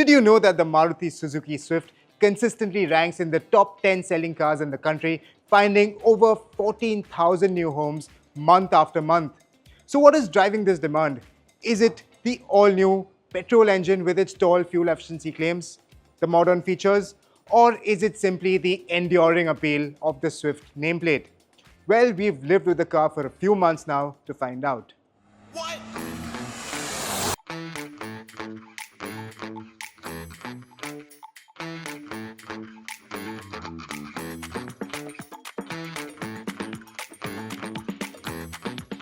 Did you know that the Maruti Suzuki Swift consistently ranks in the top 10 selling cars in the country, finding over 14,000 new homes month after month? So what is driving this demand? Is it the all-new petrol engine with its tall fuel efficiency claims, the modern features, or is it simply the enduring appeal of the Swift nameplate? Well, we've lived with the car for a few months now to find out. What?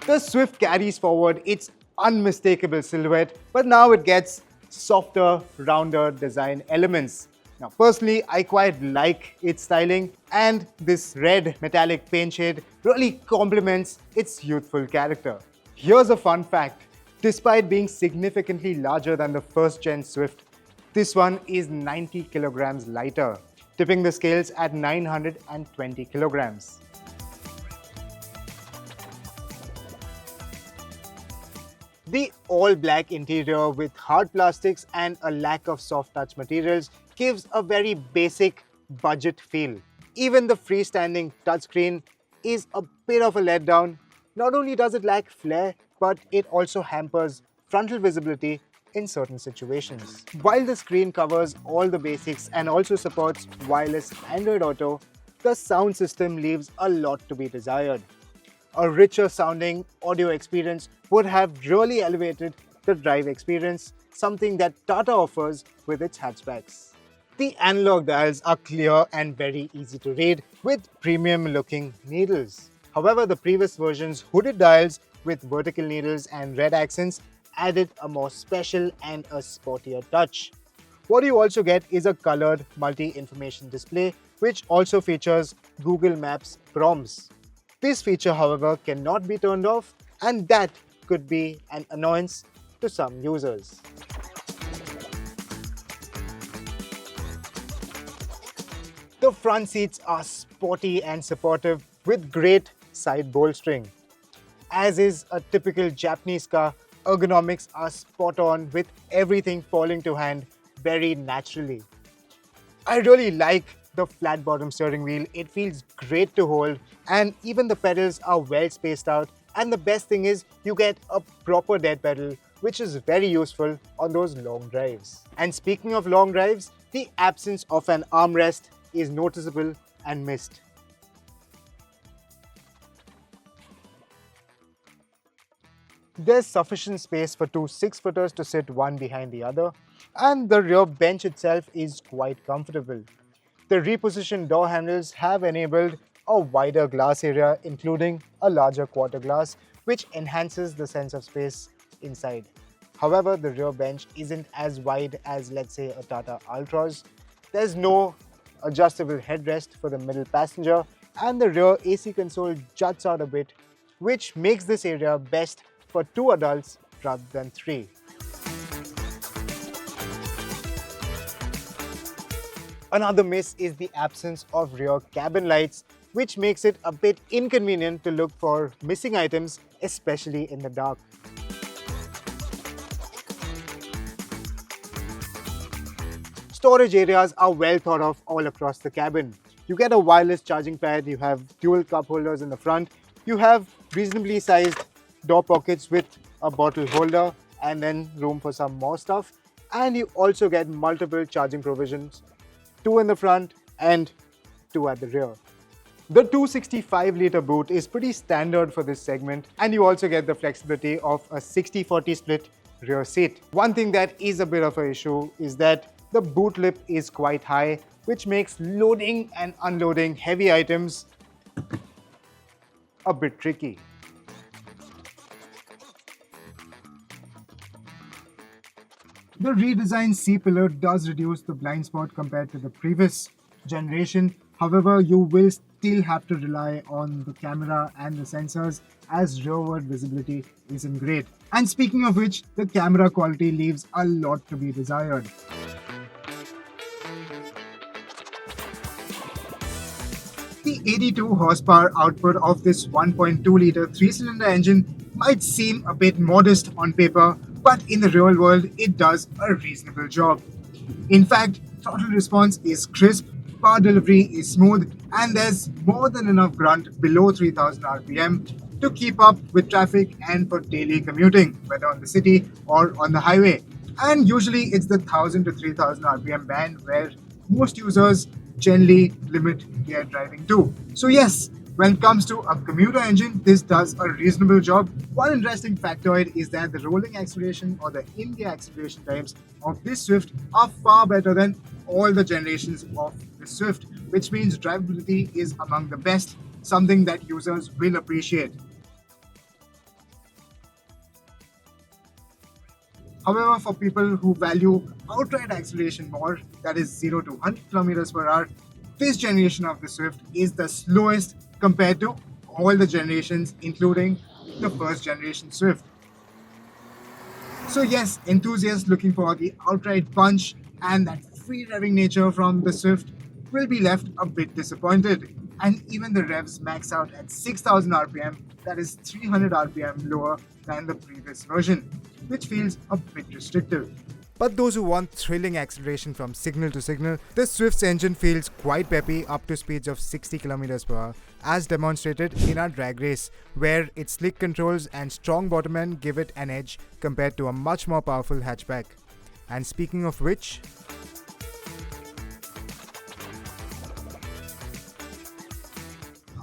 The Swift carries forward its unmistakable silhouette, but now it gets softer, rounder design elements. Now, personally, I quite like its styling, and this red metallic paint shade really complements its youthful character. Here's a fun fact. Despite being significantly larger than the first-gen Swift, this one is 90 kilograms lighter, tipping the scales at 920 kilograms. The all-black interior with hard plastics and a lack of soft touch materials gives a very basic budget feel. Even the freestanding touchscreen is a bit of a letdown. Not only does it lack flair, but it also hampers frontal visibility in certain situations. While the screen covers all the basics and also supports wireless Android Auto, the sound system leaves a lot to be desired. A richer sounding audio experience would have really elevated the drive experience, something that Tata offers with its hatchbacks. The analog dials are clear and very easy to read with premium looking needles. However, the previous version's hooded dials with vertical needles and red accents added a more special and a sportier touch. What you also get is a colored multi-information display which also features Google Maps prompts. This feature, however, cannot be turned off, and that could be an annoyance to some users. The front seats are sporty and supportive with great side bolstering. As is a typical Japanese car, ergonomics are spot on with everything falling to hand very naturally. I really like the flat bottom steering wheel. It feels great to hold, and even the pedals are well spaced out, and the best thing is you get a proper dead pedal, which is very useful on those long drives. And speaking of long drives, the absence of an armrest is noticeable and missed. There's sufficient space for two 6-footers to sit one behind the other, and the rear bench itself is quite comfortable. The repositioned door handles have enabled a wider glass area, including a larger quarter glass, which enhances the sense of space inside. However, the rear bench isn't as wide as, let's say, a Tata Altroz. There's no adjustable headrest for the middle passenger, and the rear AC console juts out a bit, which makes this area best for 2 adults rather than 3. Another miss is the absence of rear cabin lights, which makes it a bit inconvenient to look for missing items, especially in the dark. Storage areas are well thought of all across the cabin. You get a wireless charging pad, you have dual cup holders in the front, you have reasonably sized door pockets with a bottle holder and then room for some more stuff, and you also get multiple charging provisions, 2 in the front and 2 at the rear. The 265-litre boot is pretty standard for this segment, and you also get the flexibility of a 60-40 split rear seat. One thing that is a bit of an issue is that the boot lip is quite high, which makes loading and unloading heavy items a bit tricky. The redesigned C-pillar does reduce the blind spot compared to the previous generation. However, you will still have to rely on the camera and the sensors, as rearward visibility isn't great. And speaking of which, the camera quality leaves a lot to be desired. The 82 horsepower output of this 1.2-litre 3-cylinder engine might seem a bit modest on paper, but in the real world, it does a reasonable job. In fact, throttle response is crisp, power delivery is smooth, and there's more than enough grunt below 3000 RPM to keep up with traffic and for daily commuting, whether on the city or on the highway. And usually it's the 1000 to 3000 RPM band where most users generally limit their driving to. So, yes, when it comes to a commuter engine, this does a reasonable job. One interesting factoid is that the rolling acceleration or the in-gear acceleration times of this Swift are far better than all the generations of the Swift, which means drivability is among the best, something that users will appreciate. However, for people who value outright acceleration more, that is 0 to 100 kilometers per hour, this generation of the Swift is the slowest compared to all the generations, including the first generation Swift. So, yes, enthusiasts looking for the outright punch and that free revving nature from the Swift will be left a bit disappointed. And even the revs max out at 6000 RPM, that is 300 RPM lower than the previous version, which feels a bit restrictive. But those who want thrilling acceleration from signal to signal, the Swift's engine feels quite peppy up to speeds of 60 km per hour, as demonstrated in our drag race, where its slick controls and strong bottom end give it an edge compared to a much more powerful hatchback. And speaking of which,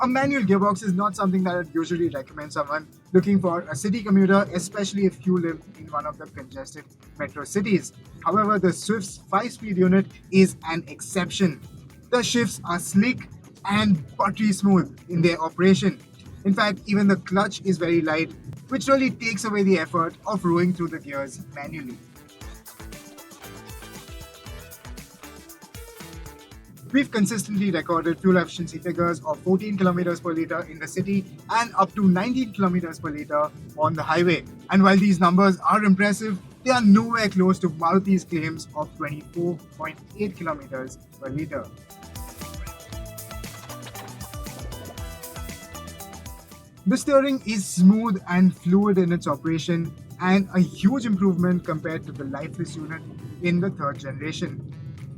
a manual gearbox is not something that I'd usually recommend someone looking for a city commuter, especially if you live in one of the congested metro cities. However, the Swift's 5-speed unit is an exception. The shifts are slick and buttery smooth in their operation. In fact, even the clutch is very light, which really takes away the effort of rowing through the gears manually. We've consistently recorded fuel efficiency figures of 14 kilometers per liter in the city and up to 19 kilometers per liter on the highway. And while these numbers are impressive, they are nowhere close to Maruti's claims of 24.8 kilometers per liter. The steering is smooth and fluid in its operation, and a huge improvement compared to the lifeless unit in the third generation.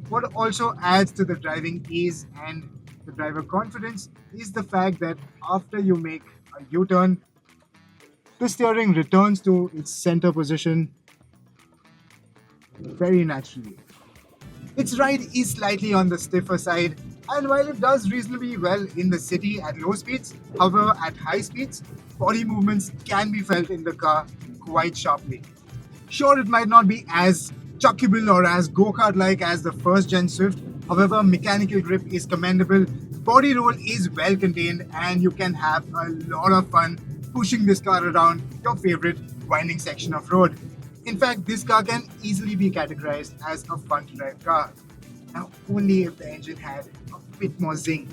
What also adds to the driving ease and the driver confidence is the fact that after you make a U-turn, the steering returns to its center position very naturally. Its ride is slightly on the stiffer side, and while it does reasonably well in the city at low speeds, however, at high speeds, body movements can be felt in the car quite sharply. Sure, it might not be as chuckable or as go-kart like as the first gen Swift. However, mechanical grip is commendable, body roll is well contained, and you can have a lot of fun pushing this car around your favorite winding section of road. In fact, this car can easily be categorized as a fun to drive car. Now, only if the engine had a bit more zing.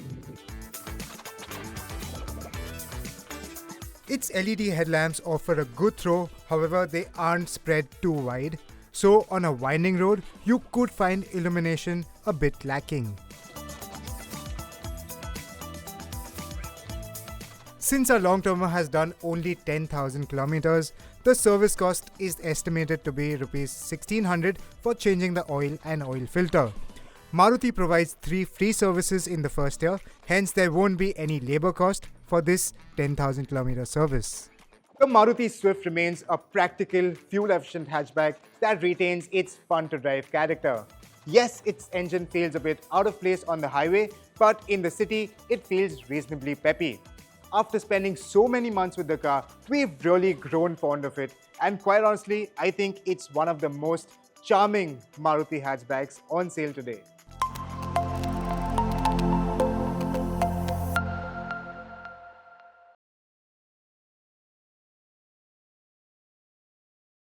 Its LED headlamps offer a good throw, however, they aren't spread too wide. So, on a winding road, you could find illumination a bit lacking. Since our long-termer has done only 10,000 kilometers, the service cost is estimated to be Rs 1600 for changing the oil and oil filter. Maruti provides 3 free services in the first year, hence there won't be any labor cost for this 10,000 kilometer service. The Maruti Swift remains a practical, fuel-efficient hatchback that retains its fun-to-drive character. Yes, its engine feels a bit out of place on the highway, but in the city, it feels reasonably peppy. After spending so many months with the car, we've really grown fond of it, and quite honestly, I think it's one of the most charming Maruti hatchbacks on sale today.